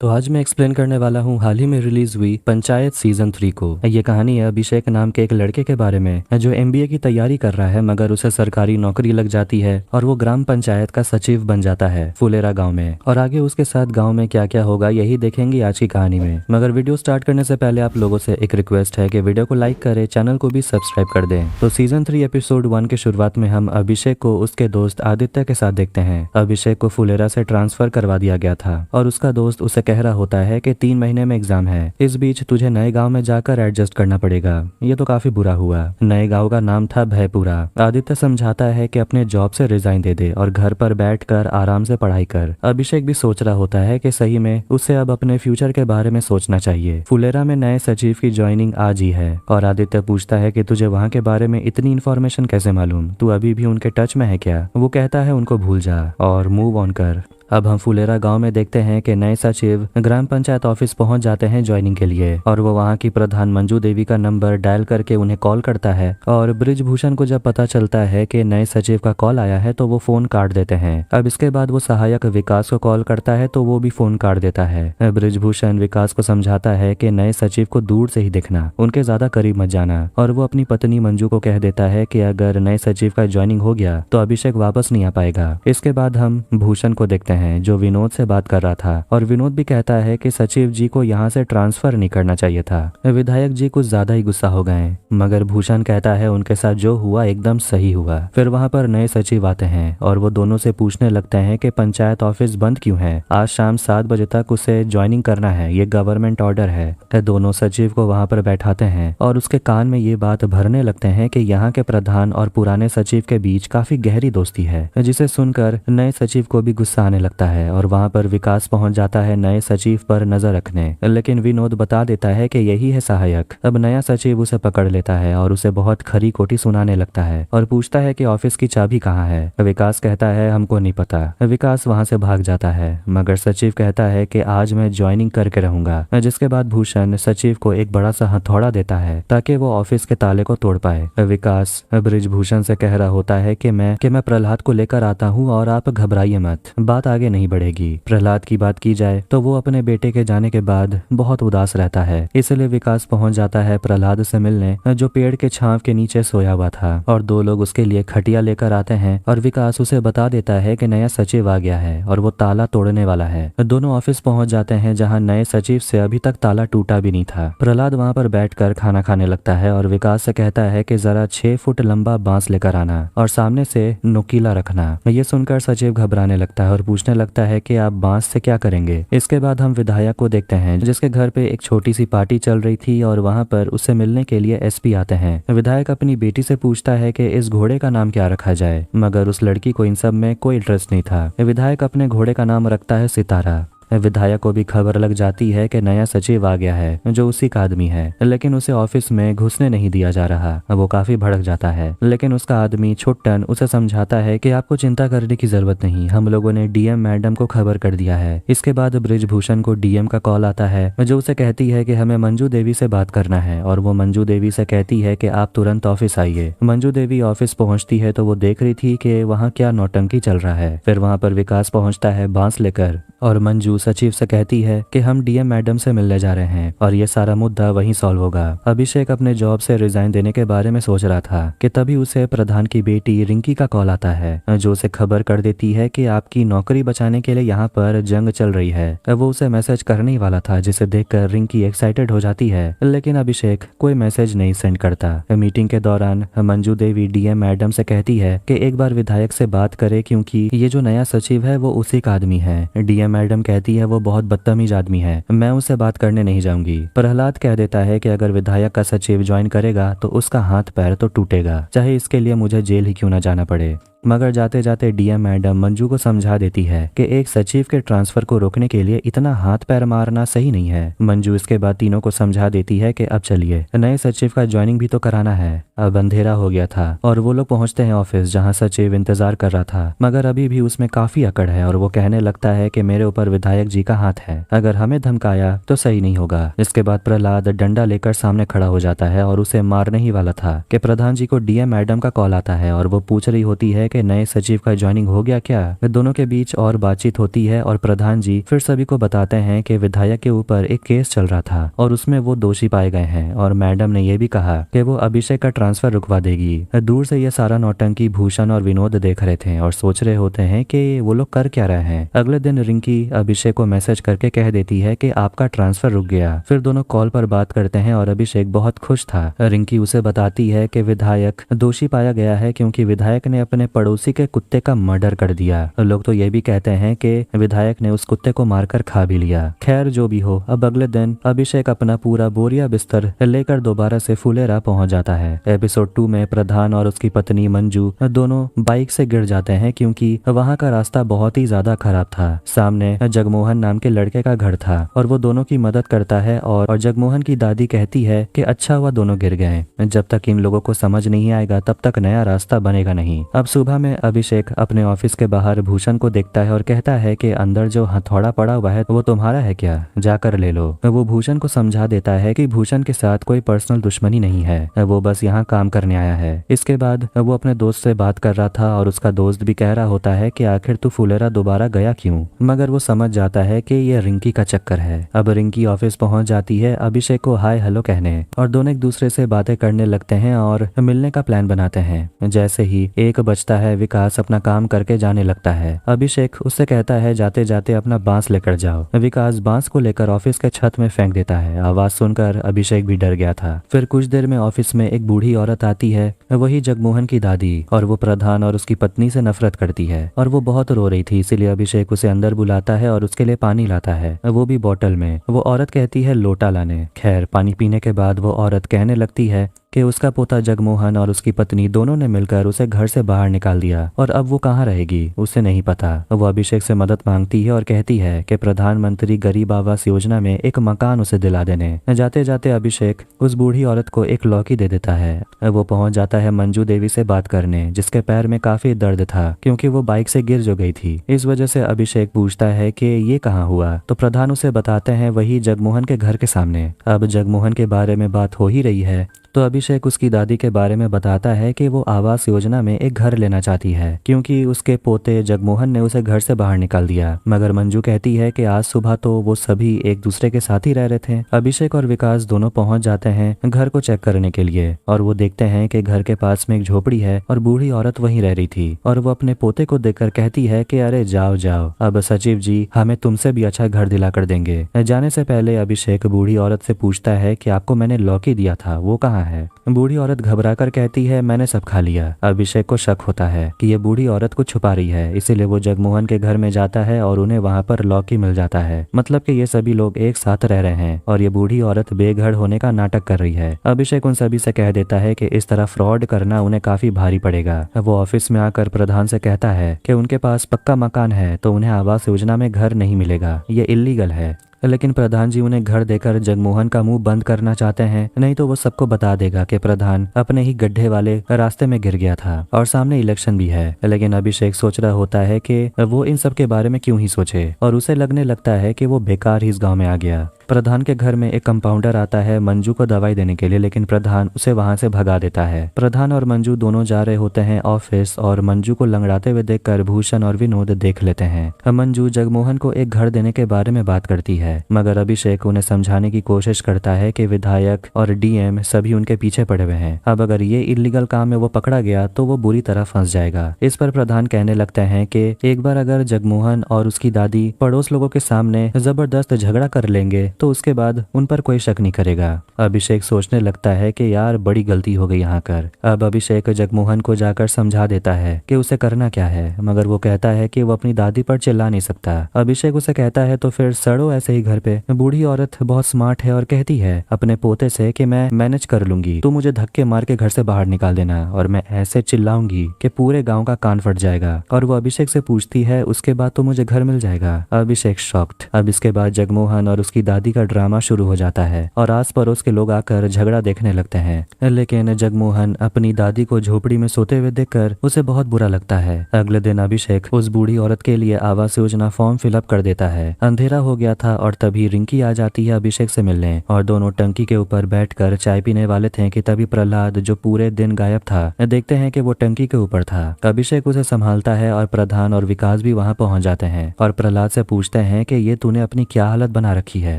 तो आज मैं एक्सप्लेन करने वाला हूँ हाल ही में रिलीज हुई पंचायत सीजन 3 को। ये कहानी है अभिषेक नाम के एक लड़के के बारे में जो एमबीए की तैयारी कर रहा है, मगर उसे सरकारी नौकरी लग जाती है और वो ग्राम पंचायत का सचिव बन जाता है फुलेरा गांव में। और आगे उसके साथ गांव में क्या क्या होगा यही देखेंगे आज की कहानी में। मगर वीडियो स्टार्ट करने से पहले आप लोगों से एक रिक्वेस्ट है कि वीडियो को लाइक करें, चैनल को भी सब्सक्राइब कर दें। तो सीजन 3 एपिसोड 1 के शुरुआत में हम अभिषेक को उसके दोस्त आदित्य के साथ देखते हैं। अभिषेक को फुलेरा से ट्रांसफर करवा दिया गया था और उसका दोस्त उसे कह रहा होता है कि 3 महीने में एग्जाम है, इस बीच तुझे नए गांव में जाकर एडजस्ट करना पड़ेगा। ये तो काफी बुरा हुआ। नए गांव का नाम था भयपुरा। आदित्य समझाता है कि अपने जॉब से रिजाइन दे दे और घर पर बैठकर आराम से पढ़ाई कर। अभिषेक भी सोच रहा होता है कि सही में उसे अब अपने फ्यूचर के बारे में सोचना चाहिए। फुलेरा में नए सचिव की ज्वाइनिंग आज ही है और आदित्य पूछता है कि तुझे वहाँ के बारे में इतनी इन्फॉर्मेशन कैसे मालूम, तू अभी भी उनके टच में है क्या? वो कहता है उनको भूल जा और मूव ऑन कर। अब हम फुलेरा गांव में देखते हैं कि नए सचिव ग्राम पंचायत ऑफिस पहुंच जाते हैं ज्वाइनिंग के लिए और वो वहां की प्रधान मंजू देवी का नंबर डायल करके उन्हें कॉल करता है। और ब्रिजभूषण को जब पता चलता है कि नए सचिव का कॉल आया है तो वो फोन काट देते हैं। अब इसके बाद वो सहायक विकास को कॉल करता है तो वो भी फोन काट देता है। ब्रिजभूषण विकास को समझाता है कि नए सचिव को दूर से ही देखना, उनके ज्यादा करीब मत जाना। और वो अपनी पत्नी मंजू को कह देता है कि अगर नए सचिव का ज्वाइनिंग हो गया तो अभिषेक वापस नहीं आ पाएगा। इसके बाद हम भूषण को देखते हैं जो विनोद से बात कर रहा था और विनोद भी कहता है कि सचिव जी को यहाँ से ट्रांसफर नहीं करना चाहिए था। विधायक जी कुछ ज्यादा ही गुस्सा हो गए, मगर भूषण कहता है उनके साथ जो हुआ एकदम सही हुआ। फिर वहाँ पर नए सचिव आते हैं और वो दोनों से पूछने लगते हैं कि पंचायत ऑफिस बंद क्यों है। आज शाम 7 बजे तक उसे ज्वाइनिंग करना है, ये गवर्नमेंट ऑर्डर है। दोनों सचिव को वहाँ पर बैठाते हैं और उसके कान में ये बात भरने लगते हैं कि यहाँ के प्रधान और पुराने सचिव के बीच काफी गहरी दोस्ती है, जिसे सुनकर नए सचिव को भी गुस्सा आने लगता है। और वहां पर विकास पहुंच जाता है नए सचिव पर नजर रखने, लेकिन विनोद बता देता है कि यही है सहायक। अब नया सचिव उसे पकड़ लेता है और उसे बहुत खरी खोटी सुनाने लगता है और पूछता है कि ऑफिस की चाबी कहाँ है। विकास कहता है हमको नहीं पता। विकास वहां से भाग जाता है, मगर सचिव कहता है कि आज मैं ज्वाइनिंग करके रहूंगा। जिसके बाद भूषण सचिव को एक बड़ा सा हथौड़ा देता है ताकि वो ऑफिस के ताले को तोड़ पाए। विकास ब्रिजभूषण से कह रहा होता है कि मैं प्रहलाद को लेकर आता हूँ और आप घबराइए मत, बात आगे नहीं बढ़ेगी। प्रहलाद की बात की जाए तो वो अपने बेटे के जाने के बाद बहुत उदास रहता है, इसलिए विकास पहुंच जाता है प्रहलाद से मिलने, जो पेड़ के छांव के नीचे सोया हुआ था। और 2 लोग उसके लिए खटिया लेकर आते हैं और विकास उसे बता देता है कि नया सचिव आ गया है और वो ताला तोड़ने वाला है। दोनों ऑफिस पहुंच जाते हैं जहां नए सचिव से अभी तक ताला टूटा भी नहीं था। प्रहलाद वहां पर बैठकर खाना खाने लगता है और विकास से कहता है कि जरा 6 फुट लंबा बांस लेकर आना और सामने से नुकीला रखना। ये सुनकर सचिव घबराने लगता है और पूछने लगता है कि आप बांस से क्या करेंगे। इसके बाद हम विधायक को देखते हैं जिसके घर पे एक छोटी सी पार्टी चल रही थी और वहां पर उससे मिलने के लिए एसपी आते हैं। विधायक अपनी बेटी से पूछता है कि इस घोड़े का नाम क्या रखा जाए, मगर उस लड़की को इन सब में कोई इंटरेस्ट नहीं था। विधायक अपने घोड़े का नाम रखता है सितारा। विधायक को भी खबर लग जाती है कि नया सचिव आ गया है जो उसी का आदमी है, लेकिन उसे ऑफिस में घुसने नहीं दिया जा रहा। वो काफी भड़क जाता है, लेकिन उसका आदमी छुट्टन उसे समझाता है कि आपको चिंता करने की जरूरत नहीं, हम लोगों ने डीएम मैडम को खबर कर दिया है। इसके बाद ब्रिजभूषण को डीएम का कॉल आता है जो उसे कहती है कि हमें मंजू देवी से बात करना है और वो मंजू देवी से कहती है कि आप तुरंत ऑफिस आइए। मंजू देवी ऑफिस पहुंचती है तो वो देख रही थी कि वहाँ क्या नौटंकी चल रहा है। फिर वहाँ पर विकास पहुंचता है बांस लेकर और मंजू सचिव से कहती है कि हम डीएम मैडम से मिलने जा रहे हैं और ये सारा मुद्दा वहीं सॉल्व होगा। अभिषेक अपने जॉब से रिजाइन देने के बारे में सोच रहा था कि तभी उसे प्रधान की बेटी रिंकी का कॉल आता है जो उसे खबर कर देती है कि आपकी नौकरी बचाने के लिए यहाँ पर जंग चल रही है। वो उसे मैसेज करने ही वाला था, जिसे देखकर रिंकी एक्साइटेड हो जाती है, लेकिन अभिषेक कोई मैसेज नहीं सेंड करता। मीटिंग के दौरान मंजू देवी डीएम मैडम से कहती है कि एक बार विधायक से बात करे क्योंकि ये जो नया सचिव है वो उसी का आदमी है। डीएम मैडम कहती है वो बहुत बदतमीज आदमी है, मैं उससे बात करने नहीं जाऊंगी। प्रहलाद कह देता है कि अगर विधायक का सचिव ज्वाइन करेगा तो उसका हाथ पैर तो टूटेगा, चाहे इसके लिए मुझे जेल ही क्यों ना जाना पड़े। मगर जाते जाते डीएम मैडम मंजू को समझा देती है कि एक सचिव के ट्रांसफर को रोकने के लिए इतना हाथ पैर मारना सही नहीं है। मंजू इसके बाद तीनों को समझा देती है कि अब चलिए, नए सचिव का ज्वाइनिंग भी तो कराना है। अब अंधेरा हो गया था और वो लोग पहुंचते हैं ऑफिस जहां सचिव इंतजार कर रहा था, मगर अभी भी उसमें काफी अकड़ है और वो कहने लगता है कि मेरे ऊपर विधायक जी का हाथ है, अगर हमें धमकाया तो सही नहीं होगा। इसके बाद प्रहलाद डंडा लेकर सामने खड़ा हो जाता है और उसे मारने ही वाला था कि प्रधान जी को डीएम मैडम का कॉल आता है और वो पूछ रही होती है कि नए सचिव का ज्वाइनिंग हो गया क्या। दोनों के बीच और बातचीत होती है और प्रधान जी फिर सभी को बताते हैं कि विधायक के ऊपर एक केस चल रहा था और उसमें वो दोषी पाए गए हैं और मैडम ने यह भी कहा कि वो अभिषेक का ट्रांसफर रुकवा देगी। दूर से ये सारा नौटंकी भूषण और विनोद देख रहे थे और सोच रहे होते हैं कि वो लोग कर क्या रहे हैं। अगले दिन रिंकी अभिषेक को मैसेज करके कह देती है कि आपका ट्रांसफर रुक गया। फिर दोनों कॉल पर बात करते हैं और अभिषेक बहुत खुश था। रिंकी उसे बताती है कि विधायक दोषी पाया गया है क्योंकि विधायक ने अपने पड़ोसी के कुत्ते का मर्डर कर दिया। लोग तो ये भी कहते हैं कि विधायक ने उस कुत्ते को मारकर खा भी लिया। खैर जो भी हो, अब अगले दिन अभिषेक अपना पूरा बोरिया बिस्तर लेकर दोबारा से फुलेरा पहुंच जाता है। एपिसोड 2 में प्रधान और उसकी पत्नी मंजू दोनों बाइक से गिर जाते हैं क्योंकि वहां का रास्ता बहुत ही ज्यादा खराब था। सामने जगमोहन नाम के लड़के का घर था और वो दोनों की मदद करता है और जगमोहन की दादी कहती है कि अच्छा हुआ दोनों गिर गए, जब तक इन लोगों को समझ नहीं आएगा तब तक नया रास्ता बनेगा नहीं। अब सुबह में अभिषेक अपने ऑफिस के बाहर भूषण को देखता है और कहता है कि अंदर जो हथौड़ा पड़ा हुआ है वो तुम्हारा है क्या, जाकर ले लो। वो भूषण को समझा देता है कि भूषण के साथ कोई पर्सनल दुश्मनी नहीं है, वो बस यहाँ काम करने आया है। इसके बाद वो अपने दोस्त से बात कर रहा था और उसका दोस्त भी कह रहा होता है कि आखिर तू फुलेरा दोबारा गया क्यों, मगर वो समझ जाता है कि ये रिंकी का चक्कर है। अब रिंकी ऑफिस पहुंच जाती है अभिषेक को हाय हेलो कहने और दोनों एक दूसरे से बातें करने लगते हैं और मिलने का प्लान बनाते हैं। जैसे ही 1 बजता है विकास अपना काम करके जाने लगता है। अभिषेक उससे कहता है जाते जाते अपना बांस लेकर जाओ। विकास बांस को लेकर ऑफिस के छत में फेंक देता है। आवाज सुनकर अभिषेक भी डर गया था। फिर कुछ देर में ऑफिस में एक बूढ़ी औरत आती है, वही जगमोहन की दादी, और वो प्रधान और उसकी पत्नी से नफरत करती है और वो बहुत रो रही थी, इसीलिए अभिषेक उसे अंदर बुलाता है और उसके लिए पानी लाता है, वो भी बोतल में। वो औरत कहती है लोटा लाने। खैर पानी पीने के बाद वो औरत कहने लगती है कि उसका पोता जगमोहन और उसकी पत्नी दोनों ने मिलकर उसे घर से बाहर निकाल दिया और अब वो कहाँ रहेगी उसे नहीं पता। वो अभिषेक से मदद मांगती है और कहती है कि प्रधानमंत्री गरीब आवास योजना में एक मकान उसे दिला देने। जाते जाते अभिषेक उस बूढ़ी औरत को एक लौकी दे देता है। वो पहुंच जाता है मंजू देवी से बात करने, जिसके पैर में काफी दर्द था क्योंकि वो बाइक से गिर जो गई थी। इस वजह से अभिषेक पूछता है कि ये कहाँ हुआ, तो प्रधान उसे बताते हैं वही जगमोहन के घर के सामने। अब जगमोहन के बारे में बात हो ही रही है तो अभिषेक उसकी दादी के बारे में बताता है कि वो आवास योजना में एक घर लेना चाहती है क्योंकि उसके पोते जगमोहन ने उसे घर से बाहर निकाल दिया। मगर मंजू कहती है कि आज सुबह तो वो सभी एक दूसरे के साथ ही रह रहे थे। अभिषेक और विकास दोनों पहुंच जाते हैं घर को चेक करने के लिए और वो देखते हैं कि घर के पास में एक झोपड़ी है और बूढ़ी औरत वहीं रह रही थी और वो अपने पोते को देखकर कहती है कि अरे जाओ जाओ, अब सचिव जी हमें तुमसे भी अच्छा घर दिला कर देंगे। जाने से पहले अभिषेक बूढ़ी औरत से पूछता है कि आपको मैंने लौकी दिया था वो कहाँ है। बूढ़ी औरत घबराकर कहती है मैंने सब खा लिया। अभिषेक को शक होता है कि ये बूढ़ी औरत को छुपा रही है, इसीलिए वो जगमोहन के घर में जाता है और उन्हें वहाँ पर लौकी मिल जाता है। मतलब कि ये सभी लोग एक साथ रह रहे हैं और ये बूढ़ी औरत बेघर होने का नाटक कर रही है। अभिषेक उन सभी से कह देता है कि इस तरह फ्रॉड करना उन्हें काफी भारी पड़ेगा। वो ऑफिस में आकर प्रधान से कहता है कि उनके पास पक्का मकान है तो उन्हें आवास योजना में घर नहीं मिलेगा, ये इल्लीगल है। लेकिन प्रधान जी उन्हें घर देकर जगमोहन का मुंह बंद करना चाहते हैं, नहीं तो वो सबको बता देगा कि प्रधान अपने ही गड्ढे वाले रास्ते में गिर गया था और सामने इलेक्शन भी है। लेकिन अभिषेक सोच रहा होता है कि वो इन सब के बारे में क्यों ही सोचे और उसे लगने लगता है कि वो बेकार ही इस गाँव में आ गया। प्रधान के घर में एक कंपाउंडर आता है मंजू को दवाई देने के लिए, लेकिन प्रधान उसे वहां से भगा देता है। प्रधान और मंजू दोनों जा रहे होते हैं ऑफिस और मंजू को लंगड़ाते हुए देखकर भूषण और विनोद देख लेते हैं। मंजू जगमोहन को एक घर देने के बारे में बात करती है, मगर अभिषेक उन्हें समझाने की कोशिश करता है कि विधायक और डीएम सभी उनके पीछे पड़े हुए हैं। अब अगर ये इलीगल काम में वो पकड़ा गया तो वो बुरी तरह फंस जाएगा। इस पर प्रधान कहने लगते हैं कि एक बार अगर जगमोहन और उसकी दादी पड़ोस लोगों के सामने जबरदस्त झगड़ा कर लेंगे तो उसके बाद उन पर कोई शक नहीं करेगा। अभिषेक सोचने लगता है कि यार बड़ी गलती हो गई यहाँ कर। अब अभिषेक जगमोहन को जाकर समझा देता है कि उसे करना क्या है, मगर वो कहता है कि वो अपनी दादी पर चिल्ला नहीं सकता। अभिषेक उसे कहता है तो फिर सड़ो ऐसे ही घर पे। बूढ़ी औरत बहुत स्मार्ट है और कहती है अपने पोते से कि मैं मैनेज कर लूंगी, तू मुझे धक्के मार के घर से बाहर निकाल देना और मैं ऐसे चिल्लाऊंगी कि पूरे गाँव का कान फट जाएगा। और वो अभिषेक से पूछती है उसके बाद तो मुझे घर मिल जाएगा। अभिषेक शॉक्ड। अब इसके बाद जगमोहन और उसकी दादी दादी का ड्रामा शुरू हो जाता है और आस पड़ोस के लोग आकर झगड़ा देखने लगते हैं। लेकिन जगमोहन अपनी दादी को झोपड़ी में सोते हुए देखकर उसे बहुत बुरा लगता है। अगले दिन अभिषेक उस बूढ़ी औरत के लिए आवास योजना फॉर्म फिलअप कर देता है। अंधेरा हो गया था और तभी रिंकी आ जाती है अभिषेक से मिलने और दोनों टंकी के ऊपर बैठकर चाय पीने वाले थे कि तभी प्रहलाद, जो पूरे दिन गायब था, देखते हैं कि वो टंकी के ऊपर था। अभिषेक उसे संभालता है और प्रधान और विकास भी वहां पहुंच जाते हैं और प्रहलाद से पूछते हैं कि ये तूने अपनी क्या हालत बना रखी है।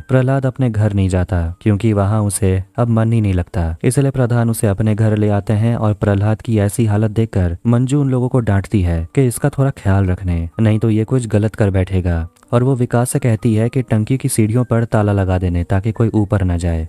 प्रहलाद अपने घर नहीं जाता क्योंकि वहां उसे अब मन ही नहीं लगता, इसलिए प्रधान उसे अपने घर ले आते हैं और प्रहलाद की ऐसी हालत देखकर मंजू उन लोगों को डांटती है कि इसका थोड़ा ख्याल रखने, नहीं तो ये कुछ गलत कर बैठेगा। और वो विकास से कहती है कि टंकी की सीढ़ियों पर ताला लगा देने ताकि कोई ऊपर न जाए।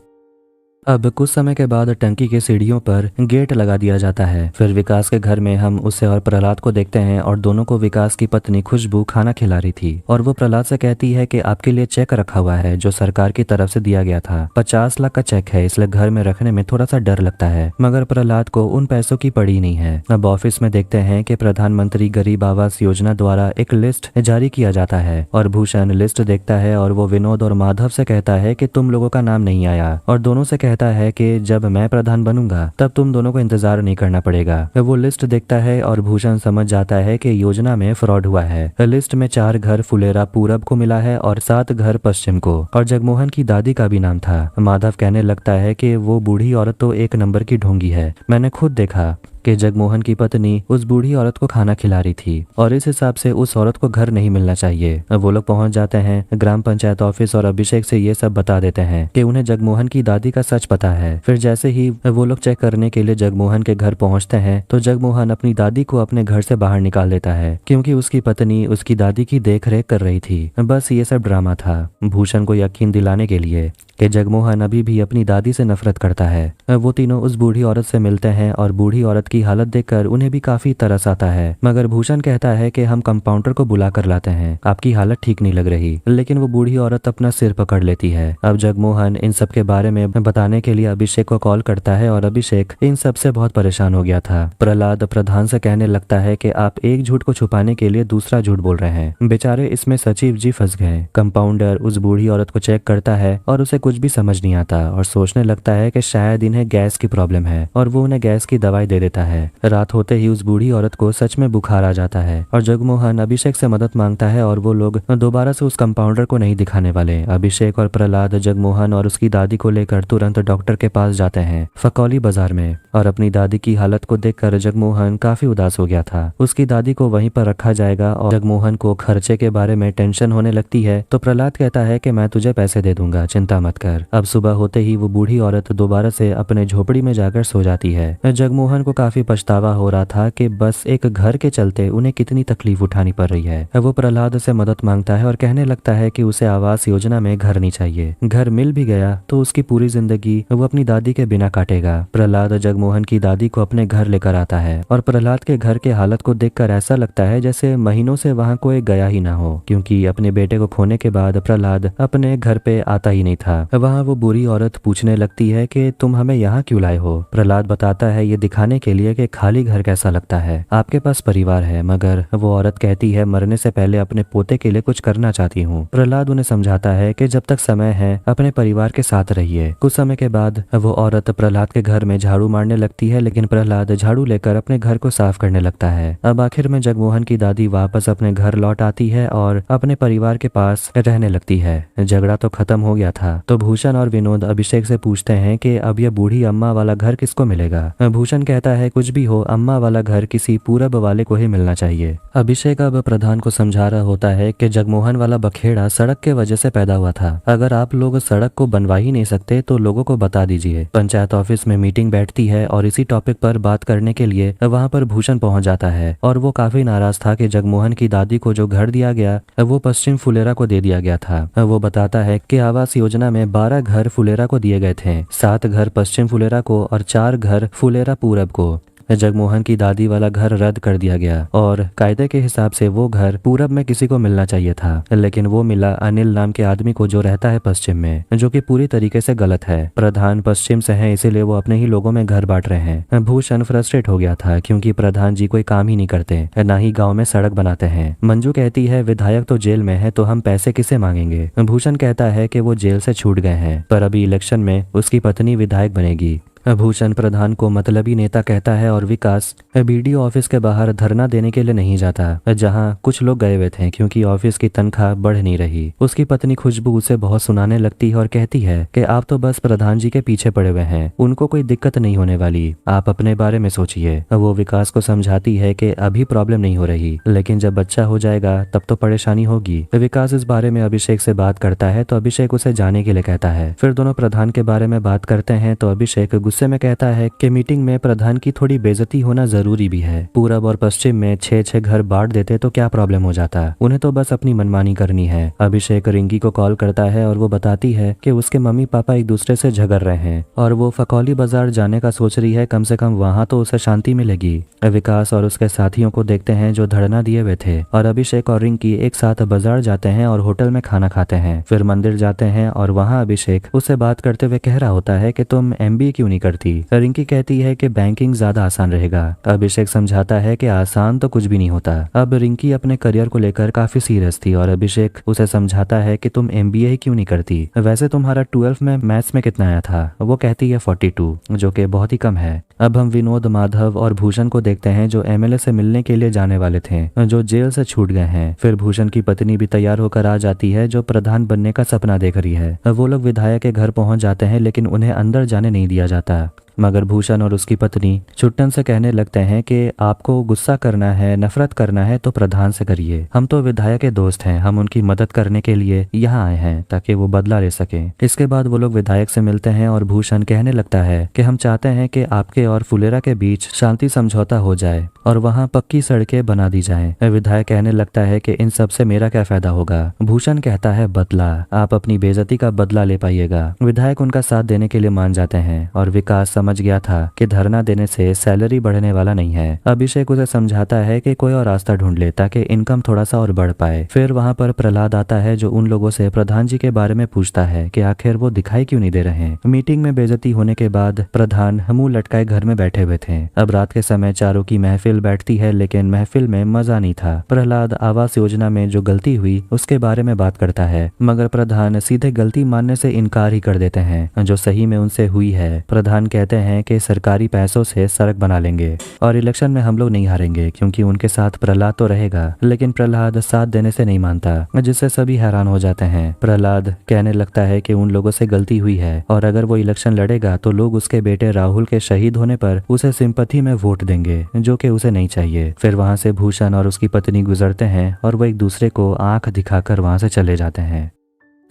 अब कुछ समय के बाद टंकी की सीढ़ियों पर गेट लगा दिया जाता है। फिर विकास के घर में हम उसे और प्रहलाद को देखते हैं और दोनों को विकास की पत्नी खुशबू खाना खिला रही थी और वो प्रहलाद से कहती है कि आपके लिए चेक रखा हुआ है जो सरकार की तरफ से दिया गया था। 50 लाख का चेक है, इसलिए घर में रखने में थोड़ा सा डर लगता है, मगर प्रहलाद को उन पैसों की पड़ी नहीं है। अब ऑफिस में देखते हैं कि प्रधानमंत्री गरीब आवास योजना द्वारा एक लिस्ट जारी किया जाता है और भूषण लिस्ट देखता है और वो विनोद और माधव से कहता है कि तुम लोगों का नाम नहीं आया और दोनों से कहता है कि जब मैं प्रधान बनूंगा तब तुम दोनों को इंतजार नहीं करना पड़ेगा। वो लिस्ट देखता है और भूषण समझ जाता है कि योजना में फ्रॉड हुआ है। लिस्ट में 4 घर फुलेरा पूरब को मिला है और 7 घर पश्चिम को, और जगमोहन की दादी का भी नाम था। माधव कहने लगता है कि वो बूढ़ी औरत तो 1 नंबर की ढोंगी है, मैंने खुद देखा कि जगमोहन की पत्नी उस बूढ़ी औरत को खाना खिला रही थी और इस हिसाब से उस औरत को घर नहीं मिलना चाहिए। वो लोग पहुंच जाते हैं ग्राम पंचायत ऑफिस और अभिषेक से ये सब बता देते हैं कि उन्हें जगमोहन की दादी का सच पता है। फिर जैसे ही वो लोग चेक करने के लिए जगमोहन के घर पहुंचते हैं तो जगमोहन अपनी दादी को अपने घर से बाहर निकाल देता है क्योंकि उसकी पत्नी उसकी दादी की देख रेख कर रही थी। बस ये सब ड्रामा था भूषण को यकीन दिलाने के लिए कि जगमोहन अभी भी अपनी दादी से नफरत करता है। वो तीनों उस बूढ़ी औरत से मिलते हैं और बूढ़ी औरत की हालत देखकर उन्हें भी काफी तरस आता है, मगर भूषण कहता है कि हम कंपाउंडर को बुला कर लाते हैं, आपकी हालत ठीक नहीं लग रही। लेकिन वो बूढ़ी औरत अपना सिर पकड़ लेती है। अब जगमोहन इन सब के बारे में बताने के लिए अभिषेक को कॉल करता है और अभिषेक इन सब से बहुत परेशान हो गया था। प्रहलाद प्रधान से कहने लगता है कि आप एक झूठ को छुपाने के लिए दूसरा झूठ बोल रहे हैं। बेचारे इसमें सचिव जी फंस गए। कंपाउंडर उस बूढ़ी औरत को चेक करता है और उसे कुछ भी समझ नहीं आता और सोचने लगता है कि शायद इन्हें गैस की प्रॉब्लम है और वो उन्हें गैस की दवाई दे देता है। रात होते ही उस बूढ़ी औरत को सच में बुखार आ जाता है और जगमोहन अभिषेक से मदद मांगता है और वो लोग दोबारा से उस कंपाउंडर को नहीं दिखाने वाले। अभिषेक और प्रहलाद जगमोहन और उसकी दादी को लेकर तुरंत डॉक्टर के पास जाते हैं फकौली बाजार में, और अपनी दादी की हालत को देखकर जगमोहन काफी उदास हो गया था। उसकी दादी को वहीं पर रखा जाएगा और जगमोहन को खर्चे के बारे में टेंशन होने लगती है तो प्रहलाद कहता है कि मैं तुझे पैसे दे दूंगा, चिंता मत कर। अब सुबह होते ही वो बूढ़ी औरत दोबारा से अपने झोपड़ी में जाकर सो जाती है। जगमोहन को काफी पछतावा हो रहा था कि बस एक घर के चलते उन्हें कितनी तकलीफ उठानी पड़ रही है। वो प्रहलाद से मदद मांगता है और कहने लगता है कि उसे आवास योजना में घर नहीं चाहिए, घर मिल भी गया तो उसकी पूरी जिंदगी वो अपनी दादी के बिना काटेगा। प्रहलाद जगमोहन की दादी को अपने घर लेकर आता है और प्रहलाद के घर के हालत को देखकर ऐसा लगता है जैसे महीनों से वहाँ कोई गया ही ना हो, क्योंकि अपने बेटे को खोने के बाद प्रहलाद अपने घर पे आता ही नहीं था। वहाँ वो बुरी औरत पूछने लगती है कि तुम हमें यहाँ क्यों लाए हो। प्रहलाद बताता है ये दिखाने के लिए कि खाली घर कैसा लगता है, आपके पास परिवार है। मगर वो औरत कहती है मरने से पहले अपने पोते के लिए कुछ करना चाहती हूँ। प्रहलाद उन्हें समझाता है कि जब तक समय है अपने परिवार के साथ रहिए। कुछ समय के बाद वो औरत प्रहलाद के घर में झाड़ू मारने लगती है, लेकिन प्रहलाद झाड़ू लेकर अपने घर को साफ करने लगता है। अब आखिर में जगमोहन की दादी वापस अपने घर लौट आती है और अपने परिवार के पास रहने लगती है। झगड़ा तो खत्म हो गया था तो भूषण और विनोद अभिषेक से पूछते हैं कि अब यह बूढ़ी अम्मा वाला घर किसको मिलेगा। भूषण कहता है कुछ भी हो अम्मा वाला घर किसी पूरब वाले को ही मिलना चाहिए। अभिषेक अब प्रधान को समझा रहा होता है कि जगमोहन वाला बखेड़ा सड़क के वजह से पैदा हुआ था। अगर आप लोग सड़क को बनवा ही नहीं सकते तो लोगों को बता दीजिए। पंचायत ऑफिस में मीटिंग बैठती है और इसी टॉपिक पर बात करने के लिए वहाँ पर भूषण पहुंच जाता है और वो काफी नाराज था कि जगमोहन की दादी को जो घर दिया गया वो पश्चिम फुलेरा को दे दिया गया था। वो बताता है कि आवास योजना में 12 घर फुलेरा को दिए गए थे, 7 घर पश्चिम फुलेरा को और 4 घर फुलेरा पूरब को। जगमोहन की दादी वाला घर रद्द कर दिया गया और कायदे के हिसाब से वो घर पूरब में किसी को मिलना चाहिए था, लेकिन वो मिला अनिल नाम के आदमी को जो रहता है पश्चिम में, जो कि पूरी तरीके से गलत है। प्रधान पश्चिम से है, इसीलिए वो अपने ही लोगों में घर बांट रहे हैं। भूषण फ्रस्ट्रेट हो गया था क्योंकि प्रधान जी कोई काम ही नहीं करते, ना ही गाँव में सड़क बनाते हैं। मंजू कहती है विधायक तो जेल में है तो हम पैसे किसे मांगेंगे। भूषण कहता है कि वो जेल से छूट गए हैं, पर अभी इलेक्शन में उसकी पत्नी विधायक बनेगी। भूषण प्रधान को मतलबी नेता कहता है और विकास बीडीओ ऑफिस के बाहर धरना देने के लिए नहीं जाता, जहां कुछ लोग गए हुए थे क्योंकि ऑफिस की तनख्वाह बढ़ नहीं रही। उसकी पत्नी खुशबू उसे बहुत सुनाने लगती है और कहती है कि आप तो बस प्रधान जी के पीछे पड़े हुए हैं, उनको कोई दिक्कत नहीं होने वाली, आप अपने बारे में सोचिए। वो विकास को समझाती है कि अभी प्रॉब्लम नहीं हो रही, लेकिन जब बच्चा हो जाएगा तब तो परेशानी होगी। विकास इस बारे में अभिषेक से बात करता है तो अभिषेक उसे जाने के लिए कहता है। फिर दोनों प्रधान के बारे में बात करते हैं तो अभिषेक गुस्से में कहता है कि मीटिंग में प्रधान की थोड़ी बेइज्जती होना जरूरी भी है। पूरब और पश्चिम में 6-6 घर बांट देते तो क्या प्रॉब्लम हो जाता, उन्हें तो बस अपनी मनमानी करनी है। अभिषेक रिंकी को कॉल करता है और वो बताती है कि उसके मम्मी पापा एक दूसरे से झगड़ रहे हैं और वो फकौली बाजार जाने का सोच रही है, कम से कम वहाँ तो उसे शांति मिलेगी। विकास और उसके साथियों को देखते हैं जो धरना दिए हुए थे और अभिषेक और रिंकी एक साथ बाजार जाते हैं और होटल में खाना खाते हैं। फिर मंदिर जाते हैं और वहाँ अभिषेक उससे बात करते हुए कह रहा होता है कि तुम MBA क्यों नहीं करती। रिंकी कहती है कि बैंकिंग ज्यादा आसान रहेगा। अभिषेक समझाता है कि आसान तो कुछ भी नहीं होता। अब रिंकी अपने करियर को लेकर काफी सीरियस थी और अभिषेक उसे समझाता है कि तुम MBA ही क्यों नहीं करती, वैसे तुम्हारा 12th में मैथ्स में कितना आया था। वो कहती है 42, जो कि बहुत ही कम है। अब हम विनोद, माधव और भूषण को देखते हैं जो MLA से मिलने के लिए जाने वाले थे, जो जेल से छूट गए हैं। फिर भूषण की पत्नी भी तैयार होकर आ जाती है जो प्रधान बनने का सपना देख रही है। वो लोग विधायक के घर पहुंच जाते हैं लेकिन उन्हें अंदर जाने नहीं दिया जाता, मगर भूषण और उसकी पत्नी छुट्टन से कहने लगते हैं कि आपको गुस्सा करना है, नफरत करना है तो प्रधान से करिए, हम तो विधायक के दोस्त हैं, हम उनकी मदद करने के लिए यहाँ आए हैं ताकि वो बदला ले सकें। इसके बाद वो लोग विधायक से मिलते हैं और भूषण कहने लगता है कि हम चाहते हैं कि आपके और फुलेरा के बीच शांति समझौता हो जाए और वहाँ पक्की सड़कें बना दी जाएं। विधायक कहने लगता है कि इन सब से मेरा क्या फायदा होगा। भूषण कहता है बदला, आप अपनी बेइज्जती का बदला ले पाइएगा। विधायक उनका साथ देने के लिए मान जाते हैं और विकास समझ गया था कि धरना देने से सैलरी बढ़ने वाला नहीं है। अभिषेक उसे समझाता है कि कोई और रास्ता ढूंढ ले ताकि इनकम थोड़ा सा और बढ़ पाए। फिर वहाँ पर प्रहलाद आता है जो उन लोगों से प्रधान जी के बारे में पूछता है कि आखिर वो दिखाई क्यों नहीं दे रहे हैं। मीटिंग में बेइज्जती होने के बाद प्रधान मुंह लटकाए घर में बैठे हुए थे। अब रात के समय चारों की महफिल बैठती है लेकिन महफिल में मजा नहीं था। प्रहलाद आवास योजना में जो गलती हुई उसके बारे में बात करता है, मगर प्रधान सीधे गलती मानने से इनकार ही कर देते हैं जो सही में उनसे हुई है। प्रधान कहते हैं कि सरकारी पैसों से सड़क बना लेंगे और इलेक्शन में हम लोग नहीं हारेंगे क्योंकि उनके साथ प्रहलाद तो रहेगा, लेकिन प्रहलाद साथ देने से नहीं मानता, जिससे सभी हैरान हो जाते हैं। प्रहलाद कहने लगता है कि उन लोगों से गलती हुई है और अगर वो इलेक्शन लड़ेगा तो लोग उसके बेटे राहुल के शहीद होने पर उसे सिंपैथी में वोट देंगे, जो कि उसे नहीं चाहिए। फिर वहां से भूषण और उसकी पत्नी गुजरते हैं और वो एक दूसरे को आंख दिखाकर वहां से चले जाते हैं।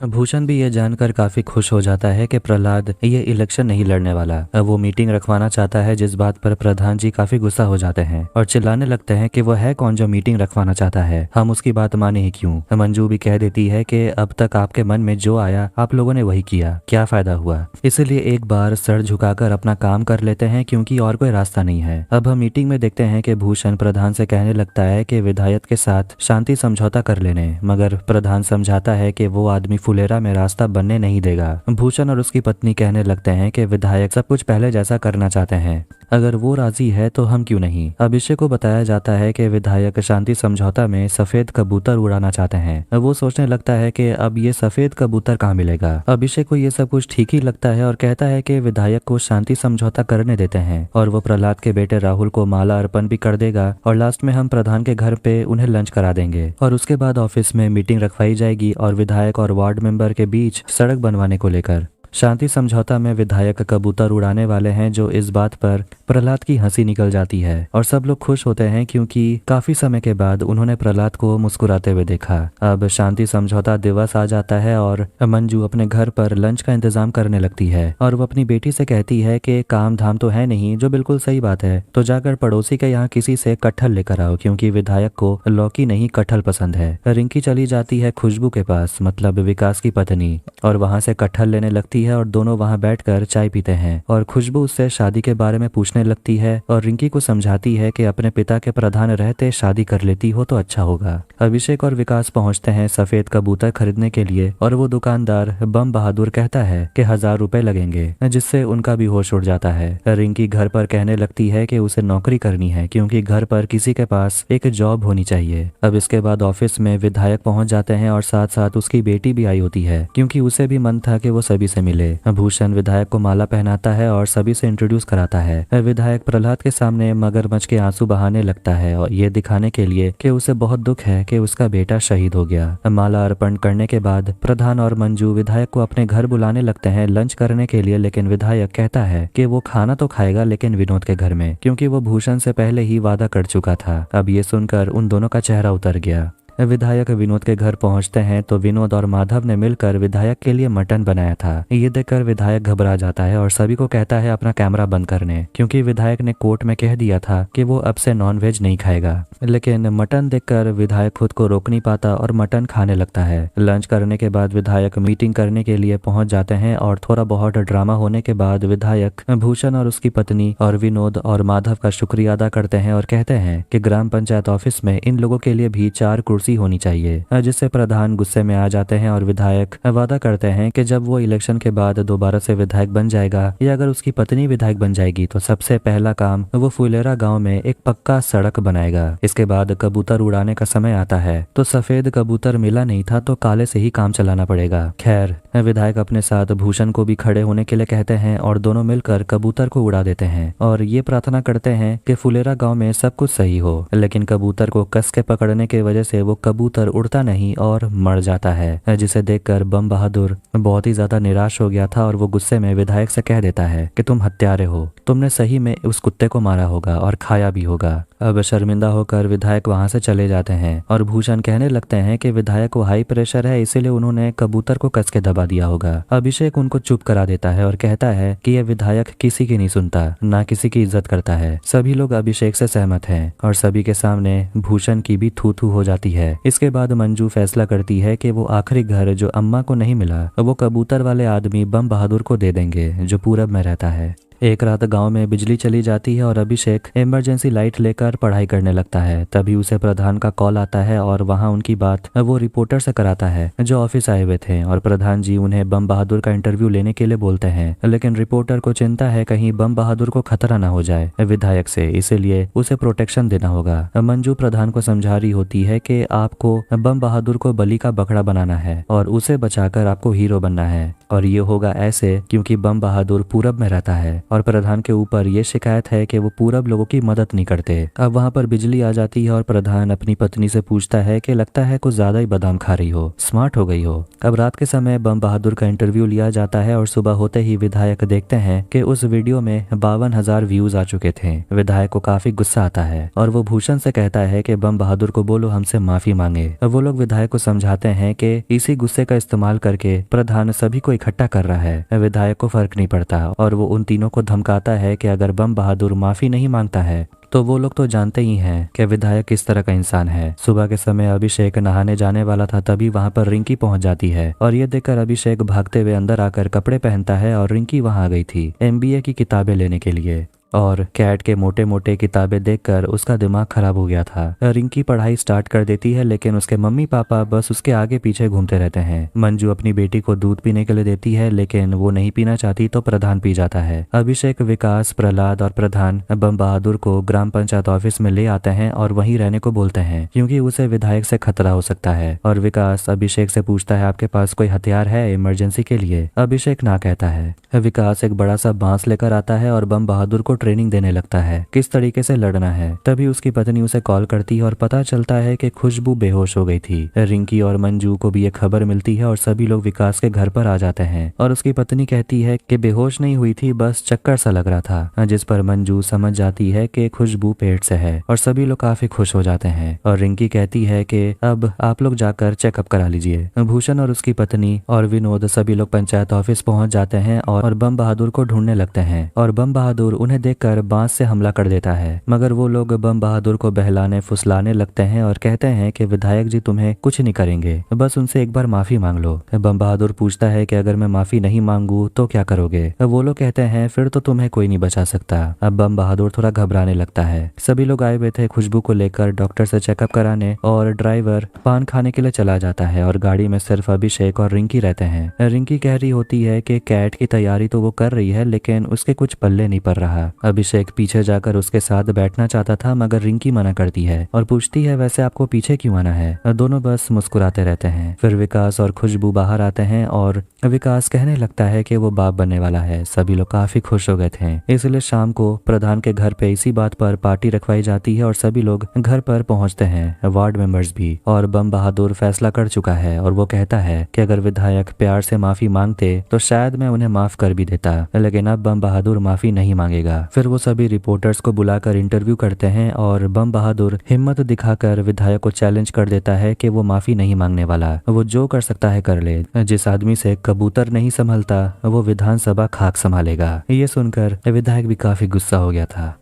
भूषण भी ये जानकर काफी खुश हो जाता है कि प्रहलाद ये इलेक्शन नहीं लड़ने वाला। अब वो मीटिंग रखवाना चाहता है, जिस बात पर प्रधान जी काफी गुस्सा हो जाते हैं और चिल्लाने लगते हैं कि वो है कौन जो मीटिंग रखवाना चाहता है, हम उसकी बात माने ही क्यों। मंजू भी कह देती है कि अब तक आपके मन में जो आया आप लोगों ने वही किया, क्या फायदा हुआ, इसलिए एक बार सर झुकाकर अपना काम कर लेते हैं क्योंकि और कोई रास्ता नहीं है। अब हम मीटिंग में देखते हैं कि भूषण प्रधान से कहने लगता है कि विधायक के साथ शांति समझौता कर लेने, मगर प्रधान समझाता है कि वो आदमी फुलेरा में रास्ता बनने नहीं देगा। भूषण और उसकी पत्नी कहने लगते हैं कि विधायक सब कुछ पहले जैसा करना चाहते हैं, अगर वो राजी है तो हम क्यों नहीं। अभिषेक को बताया जाता है कि विधायक शांति समझौता में सफेद कबूतर उड़ाना चाहते हैं। वो सोचने लगता है कि अब ये सफेद कबूतर कहाँ मिलेगा। अभिषेक को ये सब कुछ ठीक ही लगता है और कहता है कि विधायक को शांति समझौता करने देते हैं और वो प्रहलाद के बेटे राहुल को माला अर्पण भी कर देगा और लास्ट में हम प्रधान के घर पे उन्हें लंच करा देंगे और उसके बाद ऑफिस में मीटिंग रखवाई जाएगी और विधायक और वार्ड मेंबर के बीच सड़क बनवाने को लेकर। शांति समझौता में विधायक कबूतर उड़ाने वाले हैं, जो इस बात पर प्रहलाद की हंसी निकल जाती है और सब लोग खुश होते हैं क्योंकि काफी समय के बाद उन्होंने प्रहलाद को मुस्कुराते हुए देखा। अब शांति समझौता दिवस आ जाता है और मंजू अपने घर पर लंच का इंतजाम करने लगती है और वो अपनी बेटी से कहती है कि काम धाम तो है नहीं, जो बिल्कुल सही बात है, तो जाकर पड़ोसी के यहाँ किसी से कटहल लेकर आओ क्योंकि विधायक को लौकी नहीं कटहल पसंद है। रिंकी चली जाती है खुशबू के पास, मतलब विकास की पत्नी, और वहां से कटहल लेने लगती है और दोनों वहाँ बैठकर चाय पीते हैं और खुशबू उससे शादी के बारे में पूछने लगती है और रिंकी को समझाती है कि अपने पिता के प्रधान रहते शादी कर लेती हो तो अच्छा होगा। अभिषेक और विकास पहुंचते हैं सफेद कबूतर खरीदने के लिए और वो दुकानदार बम बहादुर कहता है कि 1000 रुपए लगेंगे, जिससे उनका भी होश उड़ जाता है। रिंकी घर पर कहने लगती है कि उसे नौकरी करनी है क्योंकि घर पर किसी के पास एक जॉब होनी चाहिए। अब इसके बाद ऑफिस में विधायक पहुंच जाते हैं और साथ साथ उसकी बेटी भी आई होती है क्योंकि उसे भी मन था कि वो सभी से मिले। भूषण विधायक को माला पहनाता है और सभी से इंट्रोड्यूस कराता है। विधायक प्रहलाद के सामने मगरमच्छ के आंसू बहाने लगता है और ये दिखाने के लिए कि उसे बहुत दुख है कि उसका बेटा शहीद हो गया। माला अर्पण करने के बाद प्रधान और मंजू विधायक को अपने घर बुलाने लगते हैं लंच करने के लिए, लेकिन विधायक कहता है कि वो खाना तो खाएगा लेकिन विनोद के घर में, क्योंकि वो भूषण से पहले ही वादा कर चुका था। अब ये सुनकर उन दोनों का चेहरा उतर गया। विधायक विनोद के घर पहुंचते हैं तो विनोद और माधव ने मिलकर विधायक के लिए मटन बनाया था। ये देखकर विधायक घबरा जाता है और सभी को कहता है अपना कैमरा बंद करने, क्योंकि विधायक ने कोर्ट में कह दिया था कि वो अब से नॉनवेज नहीं खाएगा। लेकिन मटन देखकर विधायक खुद को रोक नहीं पाता और मटन खाने लगता है। लंच करने के बाद विधायक मीटिंग करने के लिए पहुंच जाते हैं और थोड़ा बहुत ड्रामा होने के बाद विधायक भूषण और उसकी पत्नी और विनोद और माधव का शुक्रिया अदा करते हैं और कहते हैं कि ग्राम पंचायत ऑफिस में इन लोगों के लिए भी 4 कुर्सी होनी चाहिए, जिससे प्रधान गुस्से में आ जाते हैं और विधायक वादा करते हैं कि जब वो इलेक्शन के बाद दोबारा से विधायक बन जाएगा या अगर उसकी पत्नी विधायक बन जाएगी तो सबसे पहला काम वो फुलेरा गांव में एक पक्का सड़क बनाएगा। इसके बाद कबूतर उड़ाने का समय आता है तो सफेद कबूतर मिला नहीं था तो काले से ही काम चलाना पड़ेगा। खैर, विधायक अपने साथ भूषण को भी खड़े होने के लिए कहते हैं और दोनों मिलकर कबूतर को उड़ा देते हैं और ये प्रार्थना करते हैं कि फुलेरा गांव में सब कुछ सही हो। लेकिन कबूतर को कस के पकड़ने की वजह से वो कबूतर उड़ता नहीं और मर जाता है, जिसे देखकर बम बहादुर बहुत ही ज्यादा निराश हो गया था और वो गुस्से में विधायक से कह देता है कि तुम हत्यारे हो, तुमने सही में उस कुत्ते को मारा होगा और खाया भी होगा। अब शर्मिंदा होकर विधायक वहां से चले जाते हैं और भूषण कहने लगते हैं कि विधायक को हाई प्रेशर है इसीलिए उन्होंने कबूतर को कस के दबा दिया होगा। अभिषेक उनको चुप करा देता है और कहता है कि यह विधायक किसी की नहीं सुनता, ना किसी की इज्जत करता है। सभी लोग अभिषेक से सहमत हैं और सभी के सामने भूषण की भी थू थू हो जाती है। इसके बाद मंजू फैसला करती है कि वो आखिरी घर जो अम्मा को नहीं मिला वो कबूतर वाले आदमी बम बहादुर को दे देंगे जो पूरब में रहता है। एक रात गांव में बिजली चली जाती है और अभिषेक इमरजेंसी लाइट लेकर पढ़ाई करने लगता है। तभी उसे प्रधान का कॉल आता है और वहां उनकी बात वो रिपोर्टर से कराता है जो ऑफिस आए हुए थे और प्रधान जी उन्हें बम बहादुर का इंटरव्यू लेने के लिए बोलते हैं। लेकिन रिपोर्टर को चिंता है कहीं बम बहादुर को खतरा ना हो जाए विधायक से, इसीलिए उसे प्रोटेक्शन देना होगा। मंजू प्रधान को समझा रही होती है कि आपको बम बहादुर को बलि का बकरा बनाना है और उसे बचाकर आपको हीरो बनना है और ये होगा ऐसे क्योंकि बम बहादुर पूरब में रहता है और प्रधान के ऊपर ये शिकायत है कि वो पूरब लोगों की मदद नहीं करते। अब वहाँ पर बिजली आ जाती है और प्रधान अपनी पत्नी से पूछता है कि लगता है कुछ ज्यादा ही बादाम खा रही हो, स्मार्ट हो गई हो। अब रात के समय बम बहादुर का इंटरव्यू लिया जाता है और सुबह होते ही विधायक देखते हैं कि उस वीडियो में 52,000 व्यूज आ चुके थे। विधायक को काफी गुस्सा आता है और वो भूषण से कहता है कि बम बहादुर को बोलो हमसे माफी मांगे। वो लोग विधायक को समझाते हैं कि इसी गुस्से का इस्तेमाल करके प्रधान सभी को इकट्ठा कर रहा है। विधायक को फर्क नहीं पड़ता और वो उन तीनों को धमकाता है कि अगर बम बहादुर माफी नहीं मांगता है तो वो लोग तो जानते ही हैं कि विधायक किस तरह का इंसान है। सुबह के समय अभिषेक नहाने जाने वाला था तभी वहां पर रिंकी पहुंच जाती है और ये देखकर अभिषेक भागते हुए अंदर आकर कपड़े पहनता है और रिंकी वहां आ गई थी MBA की किताबें लेने के लिए और कैट के मोटे मोटे किताबें देखकर उसका दिमाग खराब हो गया था। रिंकी पढ़ाई स्टार्ट कर देती है लेकिन उसके मम्मी पापा बस उसके आगे पीछे घूमते रहते हैं। मंजू अपनी बेटी को दूध पीने के लिए देती है लेकिन वो नहीं पीना चाहती तो प्रधान पी जाता है। अभिषेक, विकास, प्रहलाद और प्रधान बम बहादुर को ग्राम पंचायत ऑफिस में ले आते हैं और वहीं रहने को बोलते हैं क्योंकि उसे विधायक से खतरा हो सकता है। और विकास अभिषेक से पूछता है आपके पास कोई हथियार है इमरजेंसी के लिए? अभिषेक ना कहता है। विकास एक बड़ा सा बांस लेकर आता है और बम बहादुर को ट्रेनिंग देने लगता है किस तरीके से लड़ना है। तभी उसकी पत्नी उसे कॉल करती है और पता चलता है कि खुशबू बेहोश हो गई थी। रिंकी और मंजू को भी ये खबर मिलती है और सभी लोग विकास के घर पर आ जाते हैं और उसकी पत्नी कहती है कि बेहोश नहीं हुई थी, बस चक्कर सा लग रहा था, जिस पर मंजू समझ जाती है कि खुशबू पेट से है और सभी लोग काफी खुश हो जाते हैं। और रिंकी कहती है कि अब आप लोग जाकर चेकअप करा लीजिए। भूषण और उसकी पत्नी और विनोद सभी लोग पंचायत ऑफिस पहुंच जाते हैं और बम बहादुर को ढूंढने लगते हैं और बम बहादुर उन्हें देखकर बांस से हमला कर देता है, मगर वो लोग बम बहादुर को बहलाने फुसलाने लगते हैं और कहते हैं कि विधायक जी तुम्हें कुछ नहीं करेंगे, बस उनसे एक बार माफी मांग लो। बम बहादुर पूछता है कि अगर मैं माफी नहीं मांगू तो क्या करोगे? वो लोग कहते हैं फिर तो तुम्हें कोई नहीं बचा सकता। अब बम बहादुर थोड़ा घबराने लगता है। सभी लोग आए हुए थे खुशबू को लेकर डॉक्टर से चेकअप कराने और ड्राइवर पान खाने के लिए चला जाता है और गाड़ी में सिर्फ अभिषेक और रिंकी रहते हैं। रिंकी कह रही होती है कि कैट की तैयारी तो वो कर रही है लेकिन उसके कुछ पल्ले नहीं पड़ रहा। अभिषेक पीछे जाकर उसके साथ बैठना चाहता था मगर रिंकी मना करती है और पूछती है वैसे आपको पीछे क्यों आना है? दोनों बस मुस्कुराते रहते हैं। फिर विकास और खुशबू बाहर आते हैं और विकास कहने लगता है कि वो बाप बनने वाला है। सभी लोग काफी खुश हो गए थे, इसलिए शाम को प्रधान के घर पे इसी बात पर पार्टी रखवाई जाती है और सभी लोग घर पर पहुंचते हैं, वार्ड मेंबर्स भी। और बम बहादुर फैसला कर चुका है और वो कहता है कि अगर विधायक प्यार से माफी मांगते तो शायद मैं उन्हें माफ कर भी देता, लेकिन अब बम बहादुर माफी नहीं मांगेगा। फिर वो सभी रिपोर्टर्स को बुलाकर इंटरव्यू करते हैं और बम बहादुर हिम्मत दिखाकर विधायक को चैलेंज कर देता है कि वो माफी नहीं मांगने वाला, वो जो कर सकता है कर ले। जिस आदमी से कबूतर नहीं संभलता वो विधानसभा खाक संभालेगा। ये सुनकर विधायक भी काफी गुस्सा हो गया था।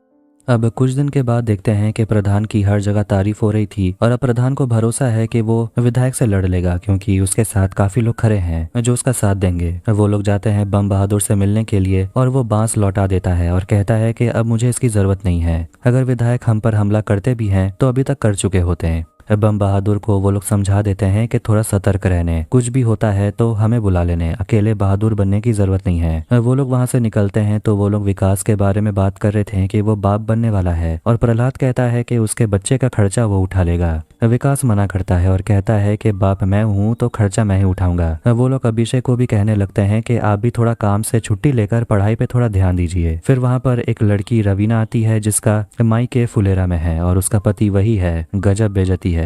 अब कुछ दिन के बाद देखते हैं कि प्रधान की हर जगह तारीफ हो रही थी और अब प्रधान को भरोसा है कि वो विधायक से लड़ लेगा क्योंकि उसके साथ काफी लोग खड़े हैं जो उसका साथ देंगे। वो लोग जाते हैं बम बहादुर से मिलने के लिए और वो बांस लौटा देता है और कहता है कि अब मुझे इसकी जरूरत नहीं है, अगर विधायक हम पर हमला करते भी हैं तो अभी तक कर चुके होते हैं। बम बहादुर को वो लोग समझा देते हैं कि थोड़ा सतर्क रहने, कुछ भी होता है तो हमें बुला लेने, अकेले बहादुर बनने की जरूरत नहीं है। वो लोग वहां से निकलते हैं तो वो लोग विकास के बारे में बात कर रहे थे कि वो बाप बनने वाला है और प्रहलाद कहता है कि उसके बच्चे का खर्चा वो उठा लेगा। विकास मना करता है और कहता है कि बाप मैं हूँ तो खर्चा मैं ही उठाऊंगा। वो लोग अभिषेक को भी कहने लगते हैं कि आप भी थोड़ा काम से छुट्टी लेकर पढ़ाई पे थोड़ा ध्यान दीजिए। फिर वहां पर एक लड़की रवीना आती है जिसका मायके फुलेरा में है और उसका पति वही है। गजब बेइज्जती है।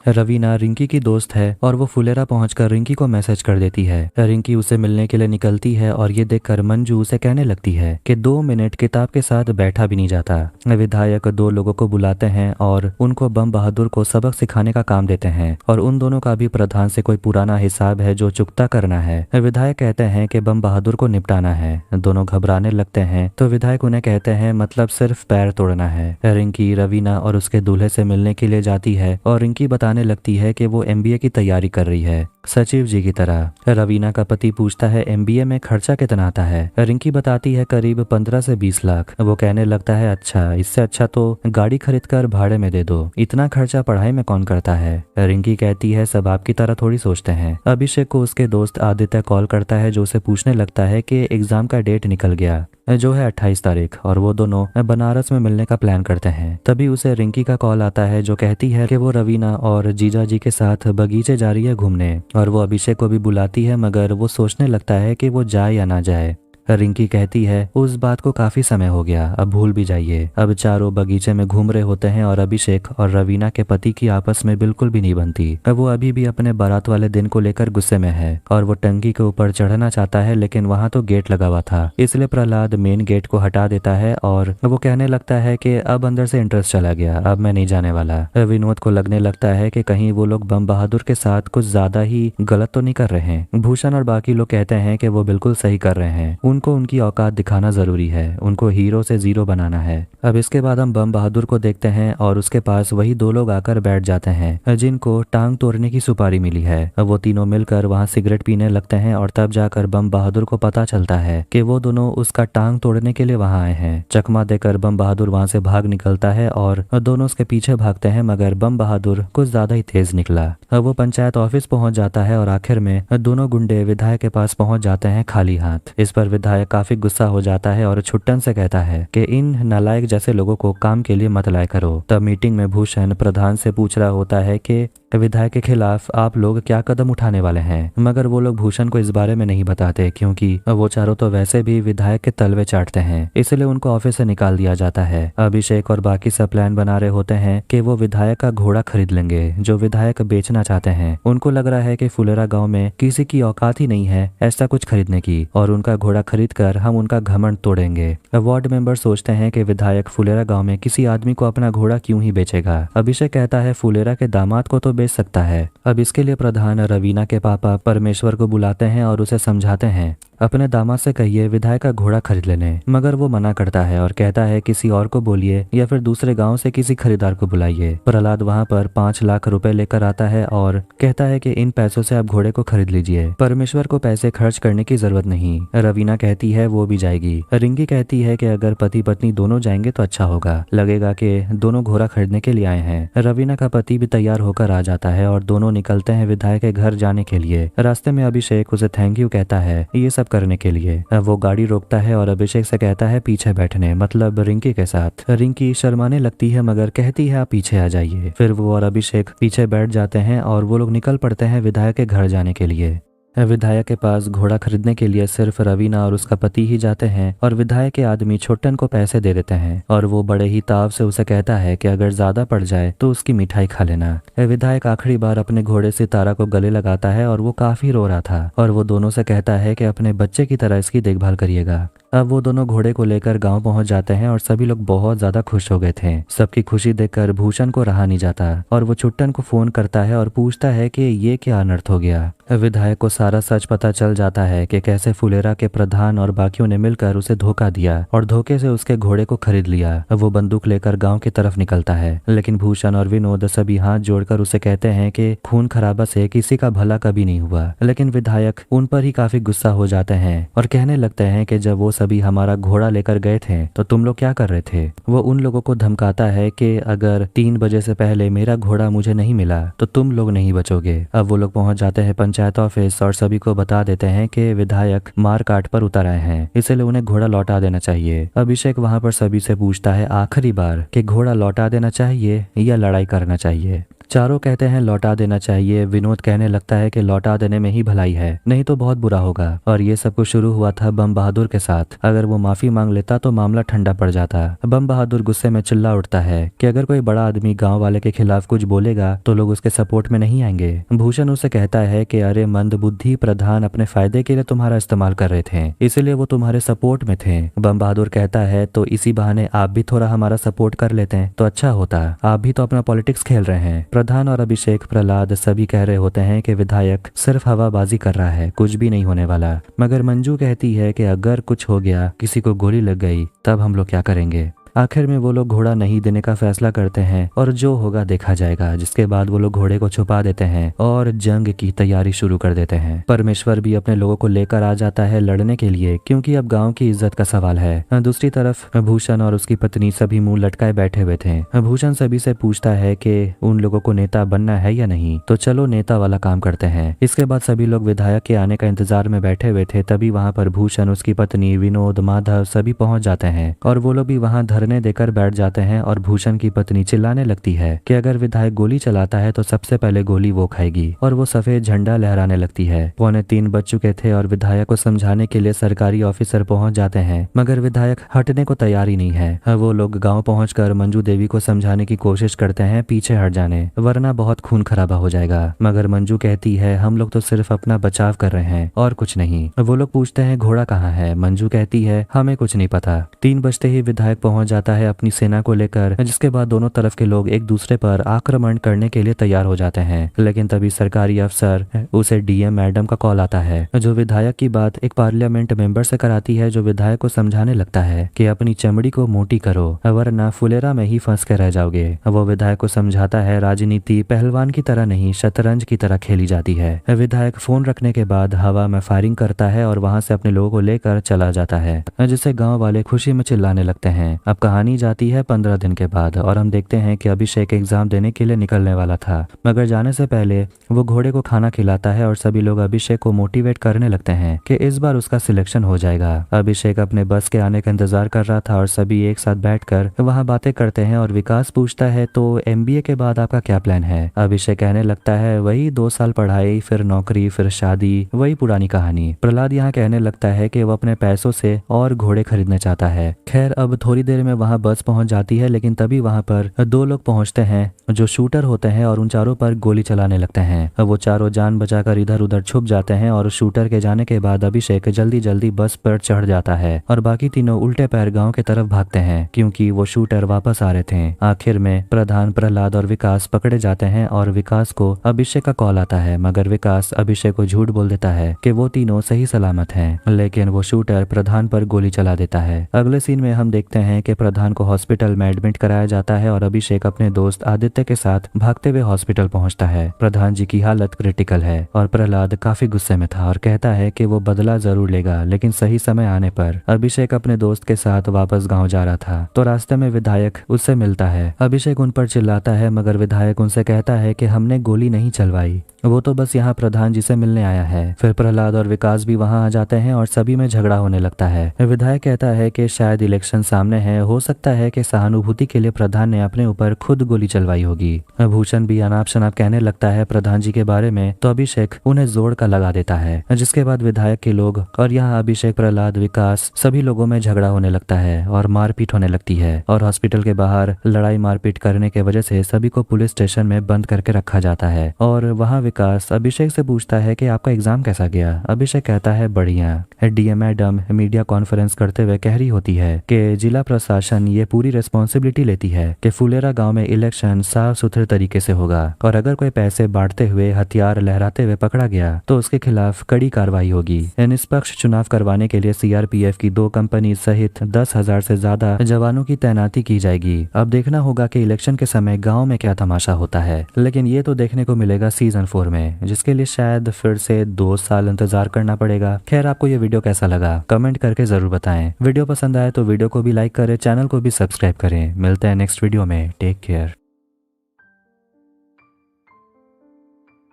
रवीना रिंकी की दोस्त है और वो फुलेरा पहुंचकर रिंकी को मैसेज कर देती है। रिंकी उसे मिलने के लिए निकलती है और ये देखकर मंजू उसे कहने लगती है कि 2 मिनट किताब के साथ बैठा भी नहीं जाता। विधायक 2 लोगों को बुलाते हैं और उनको बम बहादुर को सबक सिखाने का काम देते हैं और उन दोनों का भी प्रधान से कोई पुराना हिसाब है जो चुकता करना है। विधायक कहते हैं कि बम बहादुर को निपटाना है। दोनों घबराने लगते हैं तो विधायक उन्हें कहते हैं मतलब सिर्फ पैर तोड़ना है। रिंकी रवीना और उसके दूल्हे से मिलने के लिए जाती है और रिंकी बताने लगती है कि वो एमबीए की तैयारी कर रही है, सचिव जी की तरह। रवीना का पति पूछता है एमबीए में खर्चा कितना आता है? रिंकी बताती है करीब 15 से 20 लाख। वो कहने लगता है अच्छा, इससे अच्छा तो गाड़ी खरीद कर भाड़े में दे दो, इतना खर्चा पढ़ाई में कौन करता है? रिंकी कहती है सब आपकी तरह थोड़ी सोचते हैं। अभिषेक को उसके दोस्त आदित्य कॉल करता है जो उसे पूछने लगता है कि एग्जाम का डेट निकल गया जो है 28 तारीख और वो दोनों बनारस में मिलने का प्लान करते हैं। तभी उसे रिंकी का कॉल आता है जो कहती है कि वो रवीना और जीजा जी के साथ बगीचे जा रही है घूमने और वो अभिषेक को भी बुलाती है मगर वो सोचने लगता है कि वो जाए या ना जाए। रिंकी कहती है उस बात को काफी समय हो गया, अब भूल भी जाइए। अब चारों बगीचे में घूम रहे होते हैं और अभिषेक और रवीना के पति की आपस में बिल्कुल भी नहीं बनती। वो अभी भी अपने बारात वाले दिन को लेकर गुस्से में है और वो टंकी के ऊपर चढ़ना चाहता है लेकिन वहां तो गेट लगा हुआ था, इसलिए प्रहलाद मेन गेट को हटा देता है और वो कहने लगता है कि अब अंदर से इंटरेस्ट चला गया, अब मैं नहीं जाने वाला। विनोद को लगने लगता है कि कहीं वो लोग बम बहादुर के साथ कुछ ज्यादा ही गलत तो नहीं कर रहे हैं। भूषण और बाकी लोग कहते हैं कि वो बिल्कुल सही कर रहे हैं, उनको उनकी औकात दिखाना जरूरी है, उनको हीरो से जीरो बनाना है। अब इसके बाद हम बम बहादुर को देखते हैं और उसके पास वही 2 लोग आकर बैठ जाते हैं जिनको टांग तोड़ने की सुपारी मिली है। अब वो तीनों मिलकर वहां सिगरेट पीने लगते हैं और तब जाकर बम बहादुर को पता चलता है कि वो दोनों उसका टांग तोड़ने के लिए वहां आए हैं। चकमा देकर बम बहादुर वहां से भाग निकलता है और दोनों उसके पीछे भागते हैं मगर बम बहादुर कुछ ज्यादा ही तेज निकला। अब वो पंचायत ऑफिस पहुंच जाता है और आखिर में दोनों गुंडे विधायक के पास पहुंच जाते हैं खाली हाथ। इस पर विधायक काफी गुस्सा हो जाता है और छुट्टन से कहता है कि इन नालायक जैसे लोगों को काम के लिए मत लाया करो। तब मीटिंग में भूषण प्रधान से पूछ रहा होता है कि विधायक के खिलाफ आप लोग क्या कदम उठाने वाले हैं, मगर वो लोग भूषण को इस बारे में नहीं बताते क्योंकि वो चारों तो वैसे भी विधायक के तलवे चाटते हैं, इसलिए उनको ऑफिस से निकाल दिया जाता है। अभिषेक और बाकी सब प्लान बना रहे होते हैं कि वो विधायक का घोड़ा खरीद लेंगे जो विधायक बेचना चाहते हैं। उनको लग रहा है कि फुलेरा गाँव में किसी की औकात ही नहीं है ऐसा कुछ खरीदने की और उनका घोड़ा खरीद कर हम उनका घमंड तोड़ेंगे। वार्ड मेंबर सोचते हैं कि विधायक फुलेरा गांव में किसी आदमी को अपना घोड़ा क्यों ही बेचेगा। अभिषेक कहता है फुलेरा के दामाद को तो बेच सकता है। अब इसके लिए प्रधान रवीना के पापा परमेश्वर को बुलाते हैं और उसे समझाते हैं अपने दामाद से कहिए विधायक का घोड़ा खरीद लेने, मगर वो मना करता है और कहता है किसी और को बोलिए या फिर दूसरे गांव से किसी खरीदार को बुलाइए। प्रहलाद वहां पर 5 लाख रुपए लेकर आता है और कहता है कि इन पैसों से आप घोड़े को खरीद लीजिए, परमेश्वर को पैसे खर्च करने की जरूरत नहीं। रवीना कहती है वो भी जाएगी। रिंकी कहती है कि अगर पति पत्नी दोनों जाएंगे तो अच्छा होगा, लगेगा कि दोनों घोड़ा खरीदने के लिए आए हैं। रवीना का पति भी तैयार होकर आ जाता है और दोनों निकलते हैं विधायक के घर जाने के लिए। रास्ते में अभिषेक उसे थैंक यू कहता है ये सब करने के लिए। वो गाड़ी रोकता है और अभिषेक से कहता है पीछे बैठने, मतलब रिंकी के साथ। रिंकी शर्माने लगती है मगर कहती है आप पीछे आ जाइए। फिर वो और अभिषेक पीछे बैठ जाते हैं और वो लोग निकल पड़ते हैं विधायक के घर जाने के लिए। विधायक के पास घोड़ा खरीदने के लिए सिर्फ रवीना और उसका पति ही जाते हैं और विधायक के आदमी छोटन को पैसे दे देते हैं और वो बड़े ही ताव से उसे कहता है कि अगर ज्यादा पड़ जाए तो उसकी मिठाई खा लेना। विधायक आखिरी बार अपने घोड़े सितारा को गले लगाता है और वो काफी रो रहा था और वो दोनों से कहता है कि अपने बच्चे की तरह इसकी देखभाल करिएगा। अब वो दोनों घोड़े को लेकर गांव पहुंच जाते हैं और सभी लोग बहुत ज्यादा खुश हो गए थे। सबकी खुशी देखकर भूषण को रहा नहीं जाता और वो छुट्टन को फोन करता है और पूछता है कि ये क्या अनर्थ हो गया। विधायक को सारा सच पता चल जाता है कि कैसे फुलेरा के प्रधान और बाकियों ने मिलकर उसे धोखा दिया और धोखे से उसके घोड़े को खरीद लिया। वो बंदूक लेकर गांव की तरफ निकलता है, लेकिन भूषण और विनोद सभी हाथ जोड़कर उसे कहते हैं कि खून खराबा से किसी का भला कभी नहीं हुआ। लेकिन विधायक उन पर ही काफी गुस्सा हो जाते हैं और कहने लगते हैं कि जब वो सभी हमारा घोड़ा लेकर गए थे तो तुम लोग क्या कर रहे थे। वो उन लोगों को धमकाता है कि अगर 3 बजे से पहले मेरा घोड़ा मुझे नहीं मिला तो तुम लोग नहीं बचोगे। अब वो लोग पहुंच जाते हैं पंचायत ऑफिस और सभी को बता देते हैं कि विधायक मार काट पर उतर आए हैं, इसलिए उन्हें घोड़ा लौटा देना चाहिए। अभिषेक वहां पर सभी से पूछता है आखिरी बार कि घोड़ा लौटा देना चाहिए या लड़ाई करना चाहिए। चारों कहते हैं लौटा देना चाहिए। विनोद कहने लगता है कि लौटा देने में ही भलाई है, नहीं तो बहुत बुरा होगा। और ये सब कुछ शुरू हुआ था बम बहादुर के साथ, अगर वो माफी मांग लेता तो मामला ठंडा पड़ जाता। बम बहादुर गुस्से में चिल्ला उठता है कि अगर कोई बड़ा आदमी गांव वाले के खिलाफ कुछ बोलेगा तो लोग उसके सपोर्ट में नहीं आएंगे। भूषण उसे कहता है कि अरे मंदबुद्धि प्रधान अपने फायदे के लिए तुम्हारा इस्तेमाल कर रहे थे, इसीलिए वो तुम्हारे सपोर्ट में थे। बम बहादुर कहता है तो इसी बहाने आप भी थोड़ा हमारा सपोर्ट कर लेते हैं तो अच्छा होता, आप भी तो अपना पॉलिटिक्स खेल रहे हैं। प्रधान और अभिषेक प्रहलाद सभी कह रहे होते हैं कि विधायक सिर्फ हवाबाजी कर रहा है, कुछ भी नहीं होने वाला। मगर मंजू कहती है कि अगर कुछ हो गया, किसी को गोली लग गई, तब हम लोग क्या करेंगे। आखिर में वो लोग घोड़ा नहीं देने का फैसला करते हैं और जो होगा देखा जाएगा। जिसके बाद वो लोग घोड़े को छुपा देते हैं और जंग की तैयारी शुरू कर देते हैं। परमेश्वर भी अपने लोगों को लेकर आ जाता है लड़ने के लिए, क्योंकि अब गांव की इज्जत का सवाल है। दूसरी तरफ भूषण और उसकी पत्नी सभी मुंह लटकाए बैठे हुए थे। भूषण सभी से पूछता है कि उन लोगों को नेता बनना है या नहीं, तो चलो नेता वाला काम करते हैं। इसके बाद सभी लोग विधायक के आने का इंतजार में बैठे हुए थे। तभी वहां पर भूषण, उसकी पत्नी, विनोद, माधव सभी पहुंच जाते हैं और वो लोग भी वहां धरने देकर बैठ जाते हैं। और भूषण की पत्नी चिल्लाने लगती है कि अगर विधायक गोली चलाता है तो सबसे पहले गोली वो खाएगी, और वो सफेद झंडा लहराने लगती है। 2:45 बज चुके थे और विधायक को समझाने के लिए सरकारी ऑफिसर पहुंच जाते हैं, मगर विधायक हटने को तैयार ही नहीं है। वो लोग गाँव पहुंचकर मंजू देवी को समझाने की कोशिश करते हैं पीछे हट जाने, वरना बहुत खून खराबा हो जाएगा। मगर मंजू कहती है हम लोग तो सिर्फ अपना बचाव कर रहे हैं और कुछ नहीं। वो लोग पूछते हैं घोड़ा कहाँ है। मंजू कहती है हमें कुछ नहीं पता। 3 बजते ही विधायक पहुंच जाता है अपनी सेना को लेकर, जिसके बाद दोनों तरफ के लोग एक दूसरे पर आक्रमण करने के लिए तैयार हो जाते हैं। लेकिन तभी सरकारी अफसर, उसे डीएम मैडम का कॉल आता है, जो विधायक की बात एक पार्लियामेंट मेंबर से कराती है, जो विधायक को समझाने लगता है कि अपनी चमड़ी को मोटी करो वरना फुलेरा में ही फंस के रह जाओगे। वो विधायक को समझाता है राजनीति पहलवान की तरह नहीं, शतरंज की तरह खेली जाती है। विधायक फोन रखने के बाद हवा में फायरिंग करता है और वहां से अपने लोगों को लेकर चला जाता है, जिससे गांव वाले खुशी में चिल्लाने लगते हैं। अब कहानी जाती है 15 दिन के बाद और हम देखते हैं कि अभिषेक एग्जाम देने के लिए निकलने वाला था, मगर जाने से पहले वो घोड़े को खाना खिलाता है और सभी लोग अभिषेक को मोटिवेट करने लगते हैं कि इस बार उसका सिलेक्शन हो जाएगा। अभिषेक अपने बस के आने का इंतजार कर रहा था और सभी एक साथ बैठकर वहां बातें करते हैं और विकास पूछता है तो MBA के बाद आपका क्या प्लान है। अभिषेक कहने लगता है वही 2 साल पढ़ाई, फिर नौकरी, फिर शादी, वही पुरानी कहानी। प्रहलाद यहाँ कहने लगता है कि वो अपने पैसों से और घोड़े खरीदना चाहता है। खैर अब थोड़ी देर में में वहां बस पहुंच जाती है, लेकिन तभी वहां पर दो लोग पहुंचते हैं जो शूटर होते हैं और उन चारों पर गोली चलाने लगते हैं। वो चारों जान बचाकर इधर उधर छुप जाते हैं और शूटर के जाने के बाद अभिषेक जल्दी जल्दी बस पर चढ़ जाता है और बाकी तीनों उल्टे पैर गांव की तरफ भागते हैं क्योंकि वो शूटर वापस आ रहे थे। आखिर में प्रधान, प्रहलाद और विकास पकड़े जाते हैं और विकास को अभिषेक का कॉल आता है, मगर विकास अभिषेक को झूठ बोल देता है कि वो तीनों सही सलामत हैं, लेकिन वो शूटर प्रधान पर गोली चला देता है। अगले सीन में हम देखते हैं कि प्रधान को हॉस्पिटल में एडमिट कराया जाता है और अभिषेक अपने दोस्त आदित्य के साथ भागते हुए हॉस्पिटल पहुंचता है। प्रधान जी की हालत क्रिटिकल है और प्रहलाद काफी गुस्से में था और कहता है कि वो बदला जरूर लेगा, लेकिन सही समय आने पर। अभिषेक अपने दोस्त के साथ वापस गाँव जा रहा था तो रास्ते में विधायक उससे मिलता है। अभिषेक उन पर चिल्लाता है, मगर विधायक उनसे कहता है कि हमने गोली नहीं चलवाई, वो तो बस यहाँ प्रधान जी से मिलने आया है। फिर प्रहलाद और विकास भी वहाँ आ जाते हैं और सभी में झगड़ा होने लगता है। विधायक कहता है कि शायद इलेक्शन सामने है, हो सकता है कि सहानुभूति के लिए प्रधान ने अपने ऊपर खुद गोली चलवाई होगी। भूषण भी अनाप शनाप कहने लगता है प्रधान जी के बारे में, तो अभिषेक उन्हें जोड़ का लगा देता है, जिसके बाद विधायक के लोग और यहाँ अभिषेक, प्रहलाद, विकास सभी लोगों में झगड़ा होने लगता है और मारपीट होने लगती है और हॉस्पिटल के बाहर लड़ाई मारपीट करने की वजह से सभी को पुलिस स्टेशन में बंद करके रखा जाता है। और वहाँ विकास अभिषेक से पूछता है कि आपका एग्जाम कैसा गया। अभिषेक कहता है बढ़िया। डीएम मैडम मीडिया कॉन्फ्रेंस करते हुए कह रही होती है कि जिला प्रशासन ये पूरी रिस्पॉन्सिबिलिटी लेती है कि फुलेरा गांव में इलेक्शन साफ सुथरे तरीके से होगा और अगर कोई पैसे बांटते हुए, हथियार लहराते हुए पकड़ा गया तो उसके खिलाफ कड़ी कार्रवाई होगी। निष्पक्ष चुनाव करवाने के लिए सीआरपीएफ की 2 कंपनी सहित 10,000 से ज्यादा जवानों की तैनाती की जाएगी। अब देखना होगा कि इलेक्शन के समय गाँव में क्या तमाशा होता है, लेकिन ये तो देखने को मिलेगा सीजन 4 में, जिसके लिए शायद फिर से 2 साल इंतजार करना पड़ेगा। खैर, आपको ये वीडियो कैसा लगा कमेंट करके जरूर बताएं। वीडियो पसंद आए तो वीडियो को भी लाइक करें, चैनल को भी सब्सक्राइब करें। मिलते हैं नेक्स्ट वीडियो में। Take care.